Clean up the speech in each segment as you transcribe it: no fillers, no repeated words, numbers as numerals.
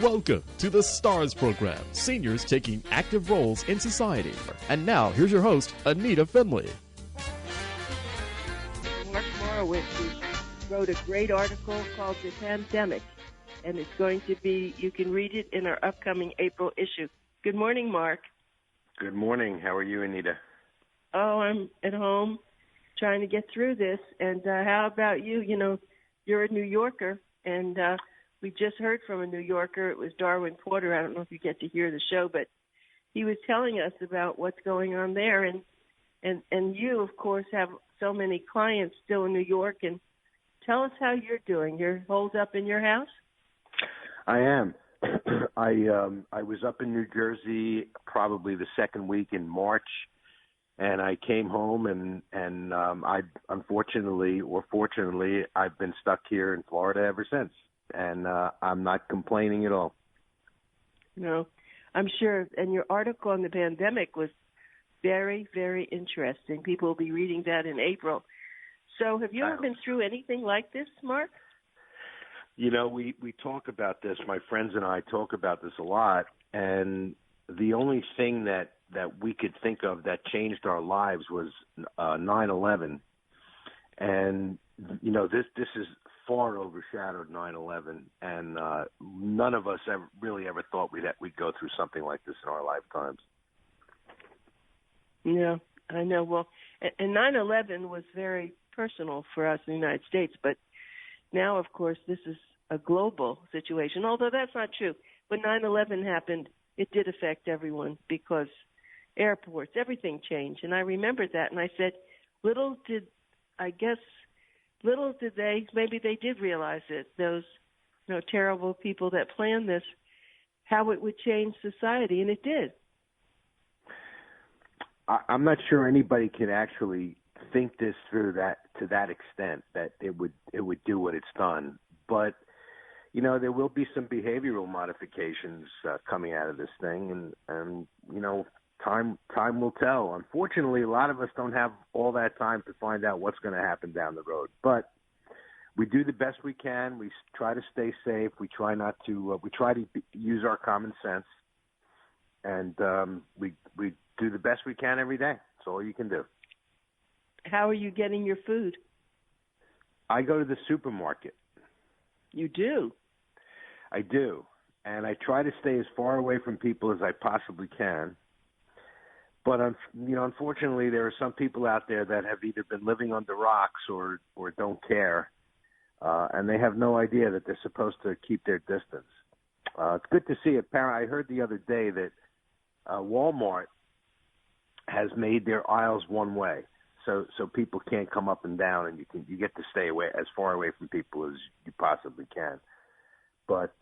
Welcome to the STARS program, seniors taking active roles in society. And now, here's your host, ANITA FINLEY. Mark Morowitz wrote a great article called The Pandemic, and it's going to be, you can read it in our upcoming April issue. Good morning, Mark. Good morning. How are you, ANITA? Oh, I'm at home trying to get through this. And how about you? You know, you're a New Yorker, and we just heard from a New Yorker. It was Darwin Porter. I don't know if you get to hear the show, but he was telling us about what's going on there. And you, of course, have so many clients still in New York. And tell us how you're doing. You're holed up in your house? I am. I was up in New Jersey probably the second week in March, and I came home and I unfortunately or fortunately I've been stuck here in Florida ever since, and I'm not complaining at all. No, I'm sure. And your article on the pandemic was very, very interesting. People will be reading that in April. So have you ever been through anything like this, Mark? You know, we talk about this, my friends and I talk about this a lot, and the only thing that we could think of that changed our lives was 9/11. And, you know, this is far overshadowed 9/11, and none of us ever thought we'd go through something like this in our lifetimes. Yeah, I know. Well, and 9/11 was very personal for us in the United States, but now, of course, this is a global situation, although that's not true. When 9/11 happened, it did affect everyone because airports, everything changed. And I remembered that, and I said, little did they, maybe they did realize it, those terrible people that planned this, how it would change society, and it did. I'm not sure anybody can actually think this through to that extent that it would do what it's done. But you know, there will be some behavioral modifications coming out of this thing, and you know, time will tell. Unfortunately, a lot of us don't have all that time to find out what's going to happen down the road. But we do the best we can. We try to stay safe. We try not to. We try to use our common sense, and we do the best we can every day. That's all you can do. How are you getting your food? I go to the supermarket. You do? I do. And I try to stay as far away from people as I possibly can. But, unfortunately, there are some people out there that have either been living under rocks or don't care, and they have no idea that they're supposed to keep their distance. It's good to see it. I heard the other day that Walmart has made their aisles one way. So people can't come up and down, and you get to stay away as far away from people as you possibly can. But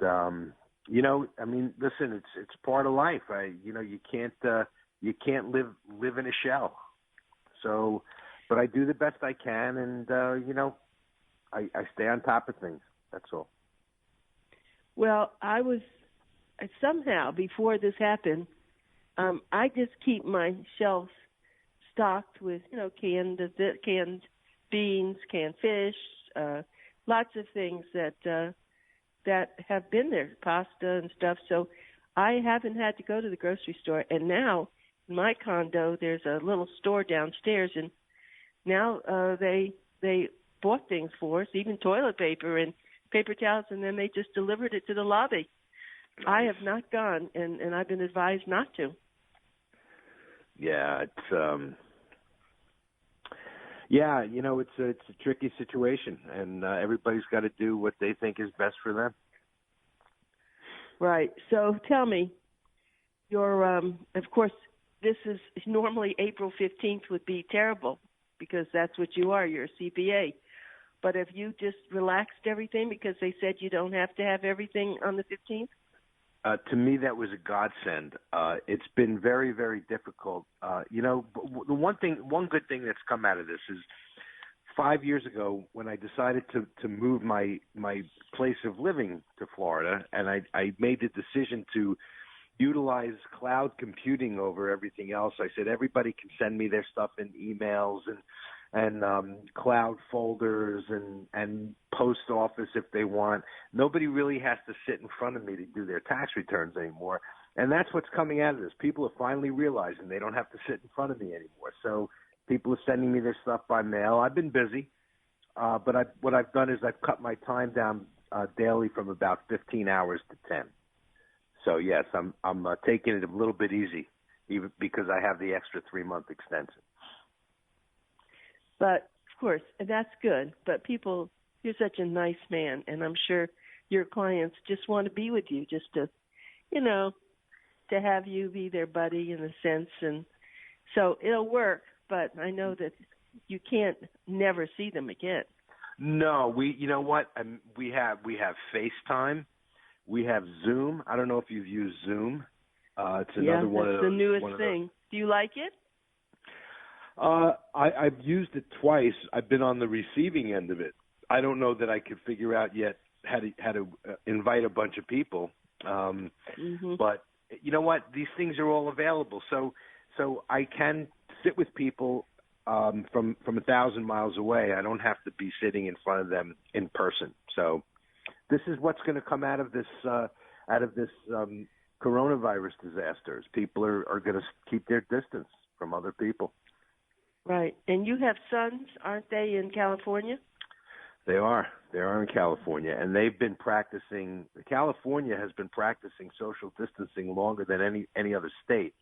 you know, I mean, listen, it's part of life. You can't live in a shell. So, but I do the best I can, and I stay on top of things. That's all. Well, I was somehow before this happened, I just keep my shelves stocked with, canned beans, canned fish, lots of things that have been there, pasta and stuff. So I haven't had to go to the grocery store. And now in my condo, there's a little store downstairs, and now they bought things for us, even toilet paper and paper towels, and then they just delivered it to the lobby. Nice. I have not gone, and I've been advised not to. Yeah, it's a tricky situation, and everybody's got to do what they think is best for them. Right. So tell me, of course, this is normally April 15th would be terrible because that's what you are. You're a CPA. But have you just relaxed everything because they said you don't have to have everything on the 15th? To me, that was a godsend. It's been very, very difficult. The one good thing that's come out of this is 5 years ago when I decided to move my place of living to Florida, and I made the decision to utilize cloud computing over everything else. I said everybody can send me their stuff in emails, cloud folders and post office if they want. Nobody really has to sit in front of me to do their tax returns anymore. And that's what's coming out of this. People are finally realizing they don't have to sit in front of me anymore. So people are sending me their stuff by mail. I've been busy, but what I've done is I've cut my time down daily from about 15 hours to 10. So yes, I'm taking it a little bit easy, even because I have the extra 3-month extension. But of course, and that's good. But people, you're such a nice man, and I'm sure your clients just want to be with you, just to, to have you be their buddy in a sense. And so it'll work. But I know that you can't never see them again. No, you know what? We have FaceTime, we have Zoom. I don't know if you've used Zoom. It's another one of the newest thing. Do you like it? I've used it twice. I've been on the receiving end of it. I don't know that I could figure out yet how to invite a bunch of people. But you know what? These things are all available. So I can sit with people from 1,000 miles away. I don't have to be sitting in front of them in person. So this is what's going to come out of this coronavirus disasters. People are going to keep their distance from other people. Right. And you have sons, aren't they, in California? They are. They are in California, and they've been practicing. California has been practicing social distancing longer than any other state,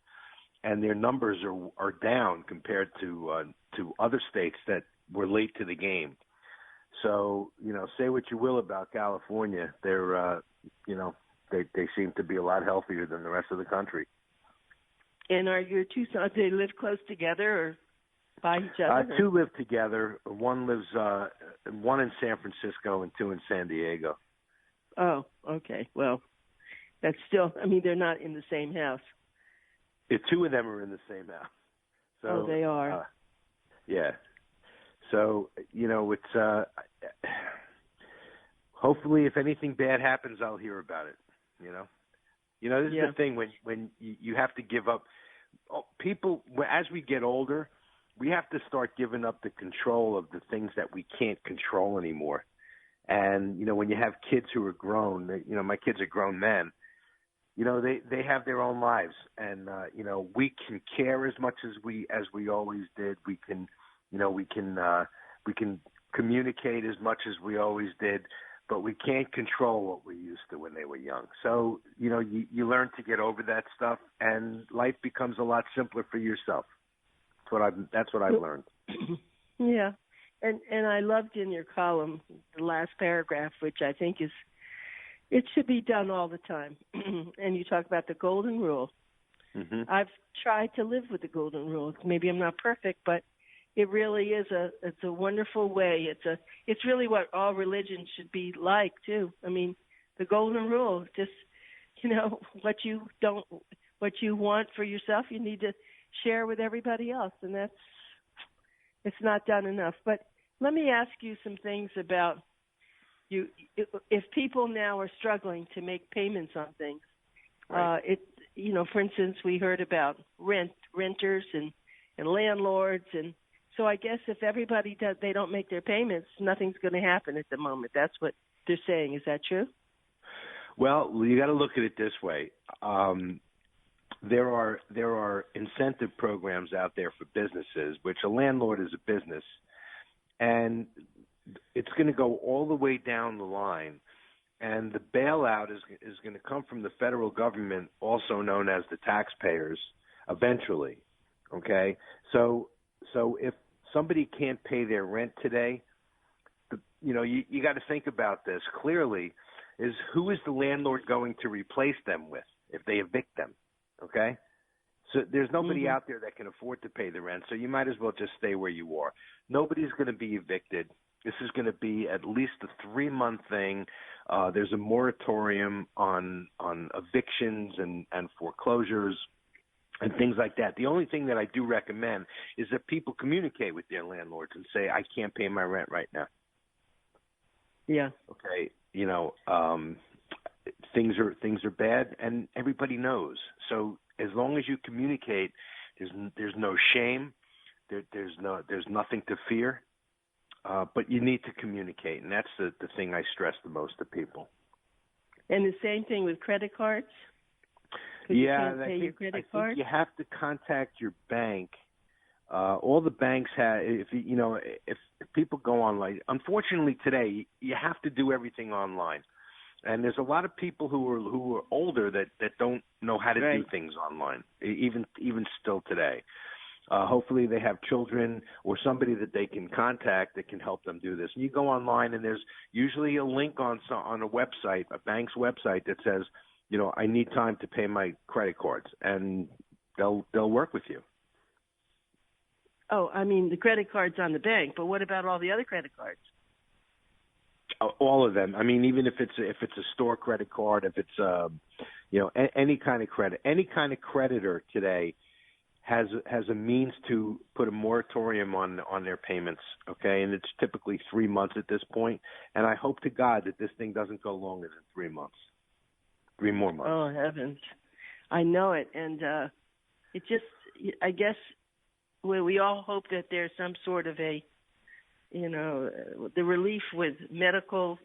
and their numbers are down compared to other states that were late to the game. So, say what you will about California, they're they seem to be a lot healthier than the rest of the country. And are your two sons, they live close together or by each other? Two live together. One lives one in San Francisco and two in San Diego. Oh, okay. Well, that's still, they're not in the same house. Two of them are in the same house. So, they are. Yeah. So, it's hopefully if anything bad happens, I'll hear about it, This is the thing when you have to give up. People, as we get older, we have to start giving up the control of the things that we can't control anymore. And, when you have kids who are grown, my kids are grown men, they have their own lives. And, we can care as much as we always did. We can, we can communicate as much as we always did, but we can't control what we used to when they were young. So, you learn to get over that stuff, and life becomes a lot simpler for yourself. That's what I've learned. Yeah. And I loved in your column, the last paragraph, which I think it should be done all the time. And you talk about the golden rule. Mm-hmm. I've tried to live with the golden rule. Maybe I'm not perfect, but it really is it's a wonderful way. It's really what all religions should be like too. The golden rule, just, what you want for yourself, you need to share with everybody else, and it's not done enough. But let me ask you some things about you. If people now are struggling to make payments on things, right. For instance, we heard about renters and landlords, and so I guess if everybody they don't make their payments, nothing's going to happen at the moment. That's what they're saying. Is that true? Well, you got to look at it this way. There are incentive programs out there for businesses, which a landlord is a business, and it's going to go all the way down the line. And the bailout is going to come from the federal government, also known as the taxpayers, eventually. Okay, so if somebody can't pay their rent today, you got to think about this clearly. Is who is the landlord going to replace them with if they evict them? Okay, so there's nobody out there that can afford to pay the rent, so you might as well just stay where you are. Nobody's going to be evicted. This is going to be at least a 3-month thing. There's a moratorium on evictions and foreclosures and things like that. The only thing that I do recommend is that people communicate with their landlords and say, I can't pay my rent right now. Yeah. Okay, things are bad, and everybody knows. So as long as you communicate, there's no shame, there's nothing to fear, but you need to communicate, and that's the thing I stress the most to people. And the same thing with credit cards? Yeah, I think you have to contact your bank. All the banks have. If people go online, unfortunately today you have to do everything online, and there's a lot of people who are older that don't know how to do things online, even still today. Hopefully they have children or somebody that they can contact that can help them do this. And you go online, and there's usually a link on a website, a bank's website, that says, I need time to pay my credit cards, and they'll work with you. Oh, I mean the credit cards on the bank, but what about all the other credit cards? All of them. I mean, even if it's a store credit card, if it's any kind of credit, any kind of creditor today has a means to put a moratorium on their payments, okay? And it's typically 3 months at this point. And I hope to God that this thing doesn't go longer than 3 months. 3 more months. Oh, heavens. I know it. And it just, I guess, we all hope that there's some sort of the relief with medical,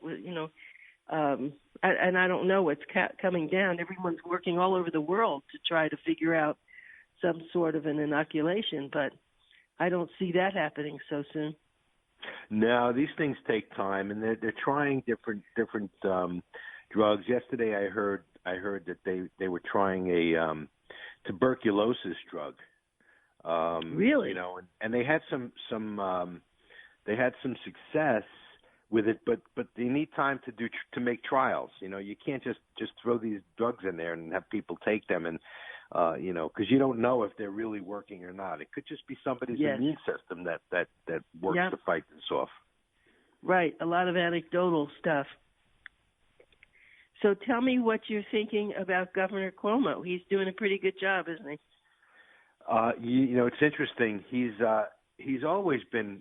and I don't know what's coming down. Everyone's working all over the world to try to figure out some sort of an inoculation, but I don't see that happening so soon. No, these things take time, and they're trying different drugs. Yesterday, I heard that they were trying a tuberculosis drug. Really? And they had some success with it, but they need time to make trials. You can't just throw these drugs in there and have people take them, and because you don't know if they're really working or not. It could just be somebody's immune system that works to fight this off. Right, a lot of anecdotal stuff. So tell me what you're thinking about Governor Cuomo. He's doing a pretty good job, isn't he? It's interesting. He's always been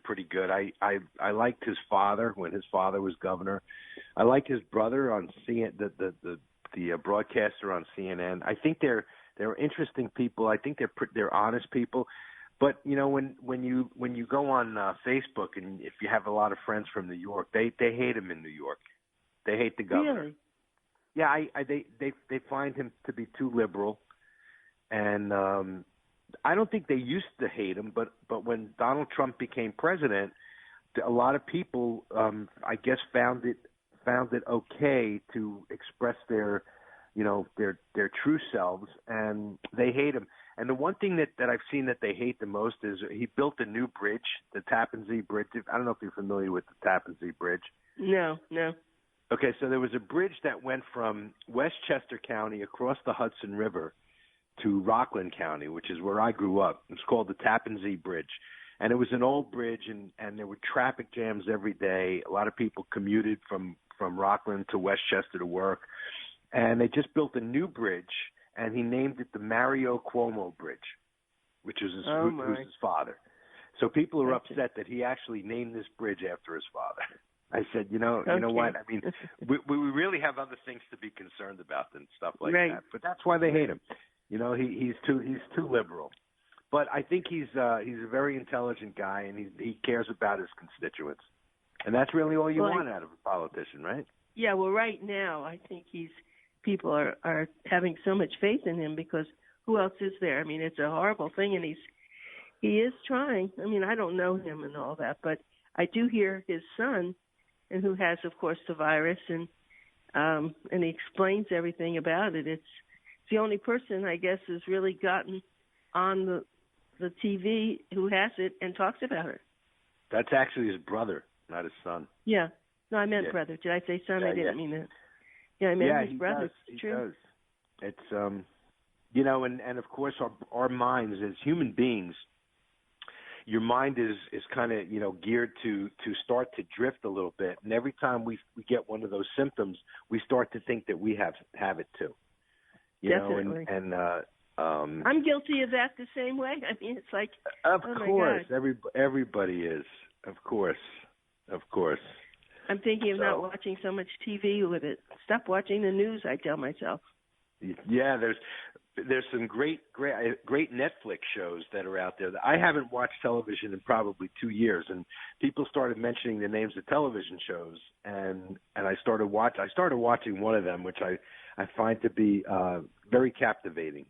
pretty good. I liked his father when his father was governor. I liked his brother on the broadcaster on CNN. I think they're interesting people. I think they're honest people. But when you go on Facebook, and if you have a lot of friends from New York, they hate him in New York. They hate the governor. Really? Yeah, they find him to be too liberal. And I don't think they used to hate him, but when Donald Trump became president, a lot of people, I guess, found it okay to express their true selves, and they hate him. And the one thing that I've seen that they hate the most is he built a new bridge, the Tappan Zee Bridge. I don't know if you're familiar with the Tappan Zee Bridge. No. Okay, so there was a bridge that went from Westchester County across the Hudson River to Rockland County, which is where I grew up. It's called the Tappan Zee Bridge. And it was an old bridge, and there were traffic jams every day. A lot of people commuted from Rockland to Westchester to work. And they just built a new bridge, and he named it the Mario Cuomo Bridge, which is who's his father. So people are upset that he actually named this bridge after his father. I said, you know what? I mean, we really have other things to be concerned about than stuff like that. But that's why they hate him. He's too liberal. But I think he's a very intelligent guy, and he cares about his constituents. And that's really all you want out of a politician, right? Yeah, well, right now I think people are having so much faith in him, because who else is there? I mean, it's a horrible thing, and he is trying. I mean, I don't know him and all that, but I do hear his son, and who has, of course, the virus, and he explains everything about it. It's the only person, I guess, has really gotten on the TV who has it and talks about it. That's actually his brother, not his son. Yeah. No, I meant brother. Did I say son? I didn't mean that. Yeah, I meant his brother. He does. It's, and of course our minds as human beings, your mind is kind of, geared to start to drift a little bit. And every time we get one of those symptoms, we start to think that we have it too. Definitely. I'm guilty of that the same way. I mean, it's like, of oh course, my God. Everybody is. Of course. I'm thinking of not watching so much TV with it. Stop watching the news, I tell myself. Yeah, there's some great Netflix shows that are out there. I haven't watched television in probably 2 years, and people started mentioning the names of television shows, and I started watching one of them, which I find to be very captivating.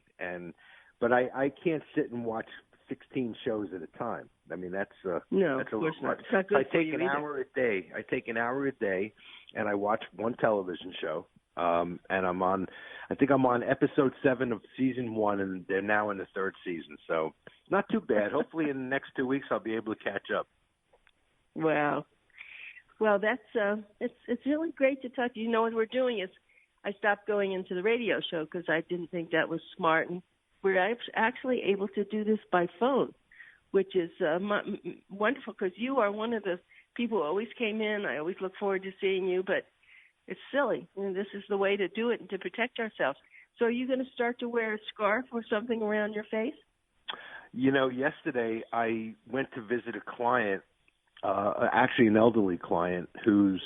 But I can't sit and watch 16 shows at a time. I mean, that's no, that's of course not. much. It's not good I for take you an either. hour a day. I take an hour a day, and I watch one television show. And I think I'm on episode 7 of season 1, and they're now in the 3rd season. So not too bad. Hopefully in the next 2 weeks I'll be able to catch up. Wow. Well, that's it's really great to talk to you. You know, what we're doing is I stopped going into the radio show because I didn't think that was smart, and we're actually able to do this by phone, which is wonderful because you are one of the people who always came in. I always look forward to seeing you, but it's silly. And this is the way to do it and to protect ourselves. So are you going to start to wear a scarf or something around your face? You know, yesterday I went to visit a client, actually an elderly client who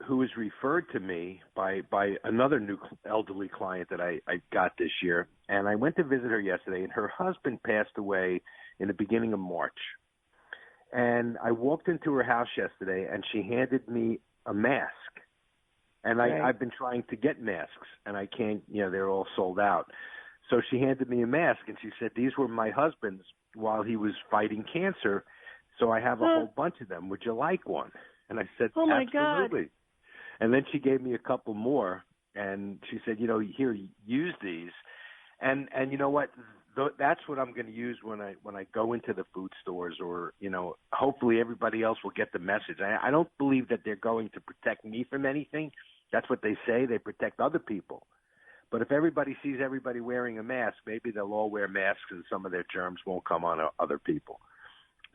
was referred to me by another new elderly client that I got this year. And I went to visit her yesterday, and her husband passed away in the beginning of March. And I walked into her house yesterday, and she handed me a mask. And I've been trying to get masks, and I can't, they're all sold out. So she handed me a mask, and she said, these were my husband's while he was fighting cancer, so I have a whole bunch of them. Would you like one? And I said, oh my absolutely. God. And then she gave me a couple more, and she said, here, use these. And you know what? That's what I'm going to use when I go into the food stores, or, hopefully everybody else will get the message. I don't believe that they're going to protect me from anything. That's what they say. They protect other people. But if everybody sees everybody wearing a mask, maybe they'll all wear masks and some of their germs won't come on other people.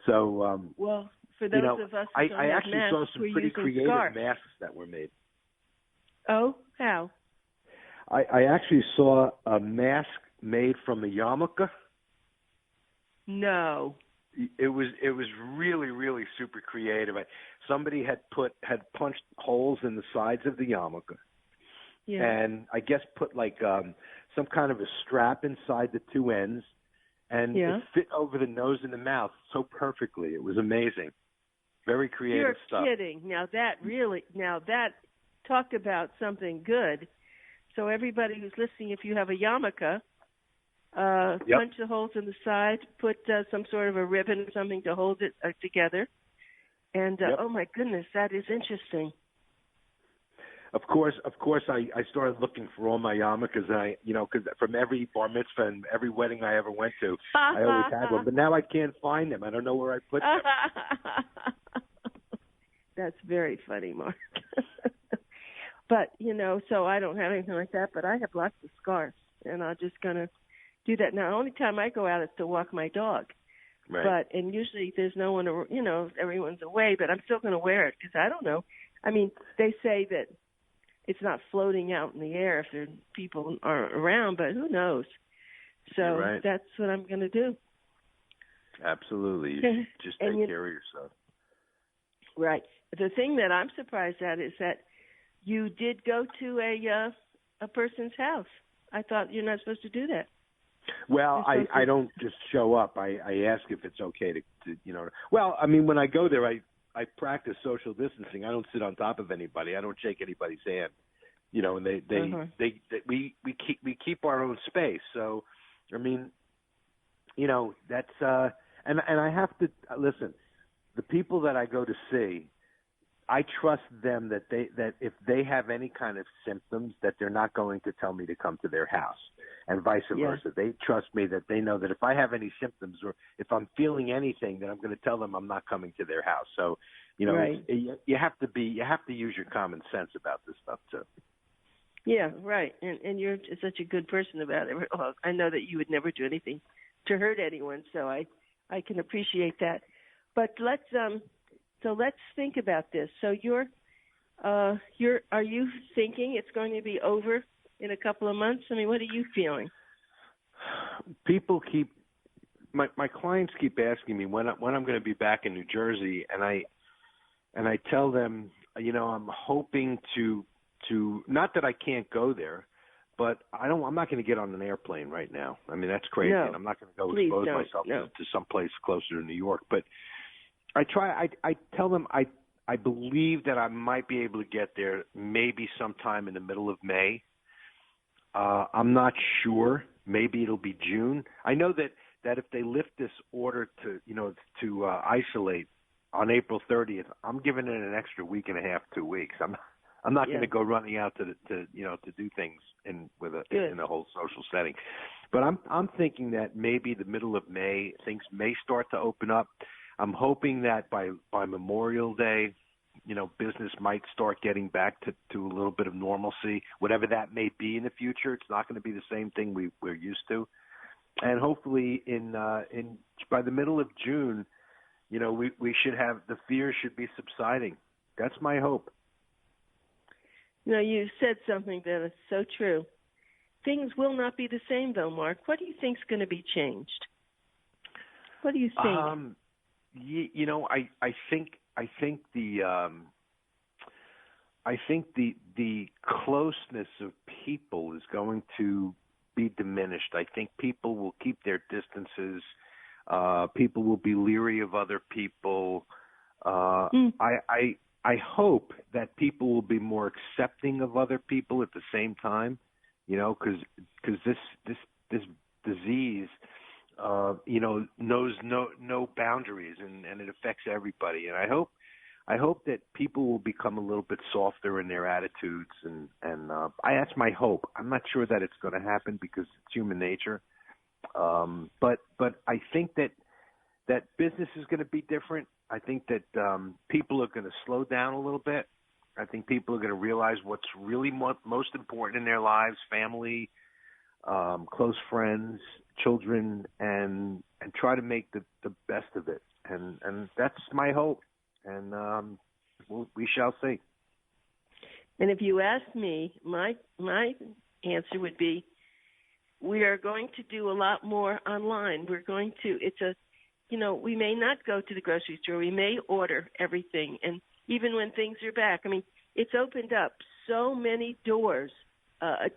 So, well, for those of us who don't I have actually masks, saw some pretty creative scarves. masks that were made. Oh, how? I actually saw a mask made from a yarmulke. No. It was really, really super creative. Somebody had punched holes in the sides of the yarmulke. Yeah. And I guess put like some kind of a strap inside the two ends, and it fit over the nose and the mouth so perfectly. It was amazing. Very creative stuff. You're kidding. Now that talk about something good. So everybody who's listening, if you have a yarmulke, punch the holes in the side, put some sort of a ribbon or something to hold it together. And oh my goodness, that is interesting. Of course, I started looking for all my yarmulkes, and because from every bar mitzvah and every wedding I ever went to, I always had one. But now I can't find them. I don't know where I put them. That's very funny, Mark. But, so I don't have anything like that, but I have lots of scarves, and I'm just going to do that. Now, the only time I go out is to walk my dog. Right. And usually there's no one, everyone's away, but I'm still going to wear it because I don't know. I mean, they say that it's not floating out in the air if people aren't around, but who knows? So that's what I'm going to do. Absolutely. You should just take care of yourself. Right. The thing that I'm surprised at is that you did go to a person's house. I thought you're not supposed to do that. Well, I don't just show up. I ask if it's okay to Well, I mean, when I go there, I practice social distancing. I don't sit on top of anybody. I don't shake anybody's hand. And we keep our own space. So, I mean, that's and I have to listen. The people that I go to see, I trust them that if they have any kind of symptoms, that they're not going to tell me to come to their house, and vice versa. They trust me that they know that if I have any symptoms or if I'm feeling anything, that I'm going to tell them I'm not coming to their house. So, you have to use your common sense about this stuff too. Yeah, right. And you're such a good person about it. Well, I know that you would never do anything to hurt anyone, so I can appreciate that. But let's think about this. So are you thinking it's going to be over in a couple of months? I mean, what are you feeling? People my clients keep asking me when I'm going to be back in New Jersey, and I tell them, I'm hoping to not that I can't go there, But I'm not going to get on an airplane right now. I mean, that's crazy. No. And I'm not going to go Please expose don't. myself No. to some place closer to New York. But I tell them I believe that I might be able to get there maybe sometime in the middle of May. I'm not sure. Maybe it'll be June. I know that if they lift this order to isolate on April 30th, I'm giving it an extra week and a half, 2 weeks. I'm not going to go running out to do things in a whole social setting. But I'm thinking that maybe the middle of May things may start to open up. I'm hoping that by Memorial Day, business might start getting back to a little bit of normalcy, whatever that may be in the future. It's not going to be the same thing we're used to. And hopefully by the middle of June, we should have, the fear should be subsiding. That's my hope. You said something that is so true. Things will not be the same, though, Mark. What do you think is going to be changed? What do you think? I think the closeness of people is going to be diminished. I think people will keep their distances. People will be leery of other people. I hope that people will be more accepting of other people at the same time, because this disease, knows no boundaries and it affects everybody. And I hope that people will become a little bit softer in their attitudes. And that's my hope. I'm not sure that it's going to happen because it's human nature. But I think that business is going to be different. I think that people are going to slow down a little bit. I think people are going to realize what's really most important in their lives: family, close friends, children, and try to make the best of it. And that's my hope. And we shall see. And if you ask me, my answer would be, we are going to do a lot more online. We're going to, we may not go to the grocery store. We may order everything. And even when things are back, it's opened up so many doors,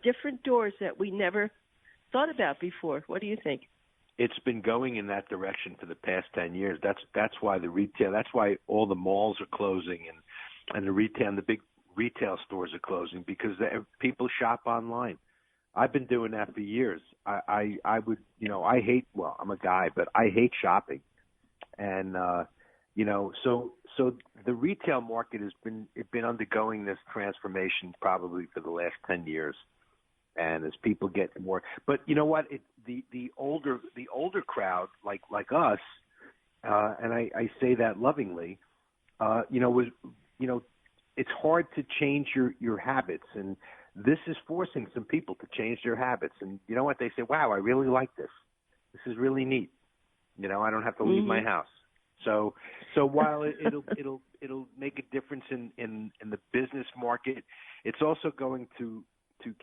different doors that we never thought about before. What do you think? It's been going in that direction for the past 10 years. That's why that's why all the malls are closing and the big retail stores are closing, because people shop online. I've been doing that for years. I'm a guy, but I hate shopping. And, so the retail market has been undergoing this transformation probably for the last 10 years. And as people get more, but you know what, the older crowd, like us, and I say that lovingly, it's hard to change your habits, and this is forcing some people to change their habits. And you know what, they say, wow, I really like this. This is really neat. I don't have to leave my house. So while it'll make a difference in the business market, it's also going to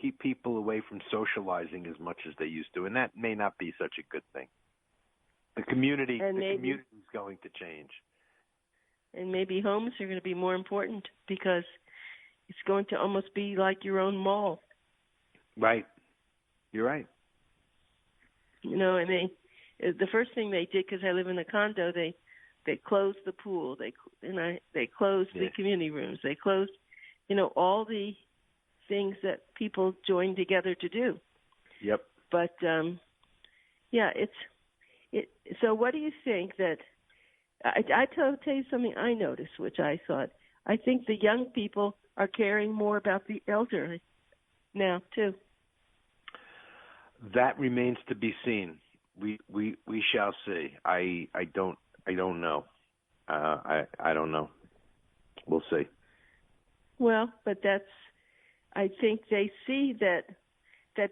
keep people away from socializing as much as they used to, and that may not be such a good thing. The community is going to change. And maybe homes are going to be more important because it's going to almost be like your own mall. Right. You're right. And the first thing they did, because I live in a condo, they closed the pool. They closed the community rooms. They closed, all the things that people join together to do. Yep. But so what do you think that I tell you something I noticed, which I thought, I think the young people are caring more about the elderly now too. That remains to be seen. We shall see. I don't know. I don't know. We'll see. Well, but I think they see that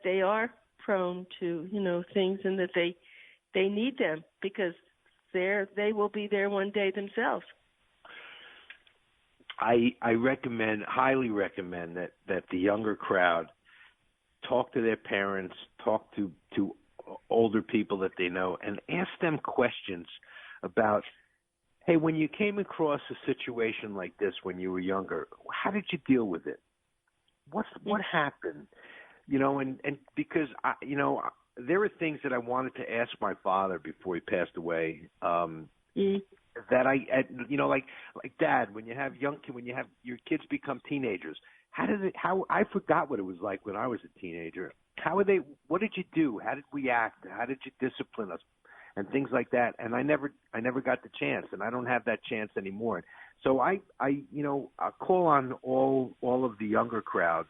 they are prone to, things, and that they need them because they will be there one day themselves. I highly recommend that the younger crowd talk to their parents, talk to older people that they know, and ask them questions about, hey, when you came across a situation like this when you were younger, how did you deal with it? What happened? and because there were things that I wanted to ask my father before he passed away. That like Dad, when you have your kids become teenagers, how I forgot what it was like when I was a teenager. What did you do? How did we act? How did you discipline us? And things like that. And I never got the chance, and I don't have that chance anymore. So I call on all of the younger crowd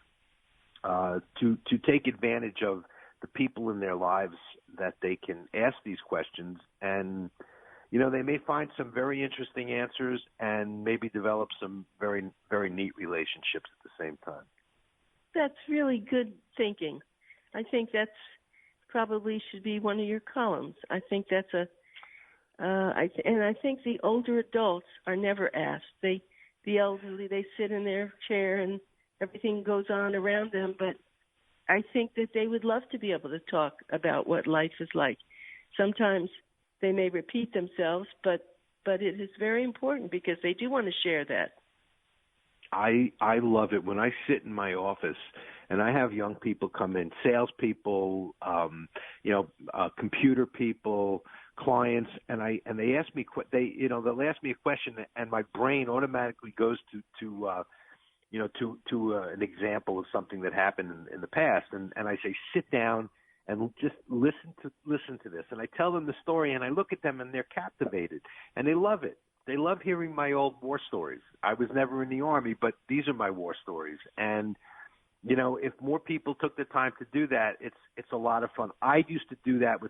to take advantage of the people in their lives that they can ask these questions, and they may find some very interesting answers and maybe develop some very, very neat relationships at the same time. That's really good thinking. I think that's probably should be one of your columns. I think that's I think the older adults are never asked. The elderly, they sit in their chair and everything goes on around them, but I think that they would love to be able to talk about what life is like. Sometimes they may repeat themselves, but it is very important because they do want to share that. I love it when I sit in my office and I have young people come in, salespeople, computer people, clients, and they ask me they'll ask me a question, and my brain automatically goes to an example of something that happened in the past, and I say, sit down and just listen to this, and I tell them the story, and I look at them and they're captivated, and they love it. They love hearing my old war stories. I was never in the Army, but these are my war stories. And, if more people took the time to do that, it's a lot of fun. I used to do that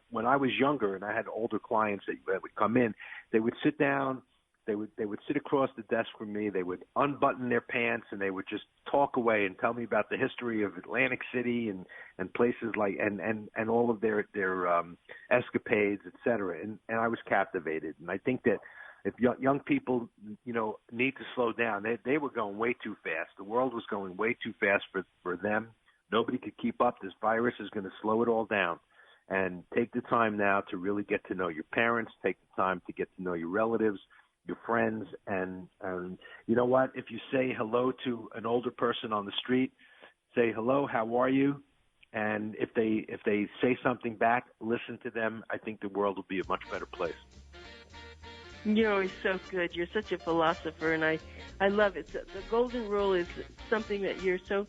when I was younger and I had older clients that would come in. They would sit down, they would sit across the desk from me, they would unbutton their pants, and they would just talk away and tell me about the history of Atlantic City and places like and all of their escapades, et cetera. And I was captivated. And I think that if young people, need to slow down, they were going way too fast. The world was going way too fast for them. Nobody could keep up. This virus is going to slow it all down. And take the time now to really get to know your parents. Take the time to get to know your relatives, your friends. And you know what? If you say hello to an older person on the street, say, hello, how are you? And if they say something back, listen to them. I think the world will be a much better place. You're always so good. You're such a philosopher, and I love it. The golden rule is something that you're so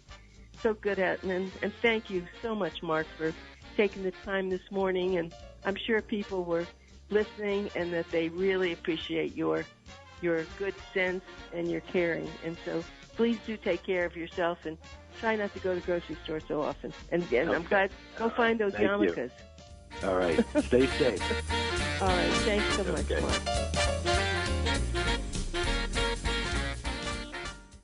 good at, and thank you so much, Mark, for taking the time this morning. And I'm sure people were listening and that they really appreciate your good sense and your caring. And so please do take care of yourself and try not to go to the grocery store so often. And okay. I'm glad. Go find those yarmulkes. All right. Stay safe. All right. Thanks so much, Mark.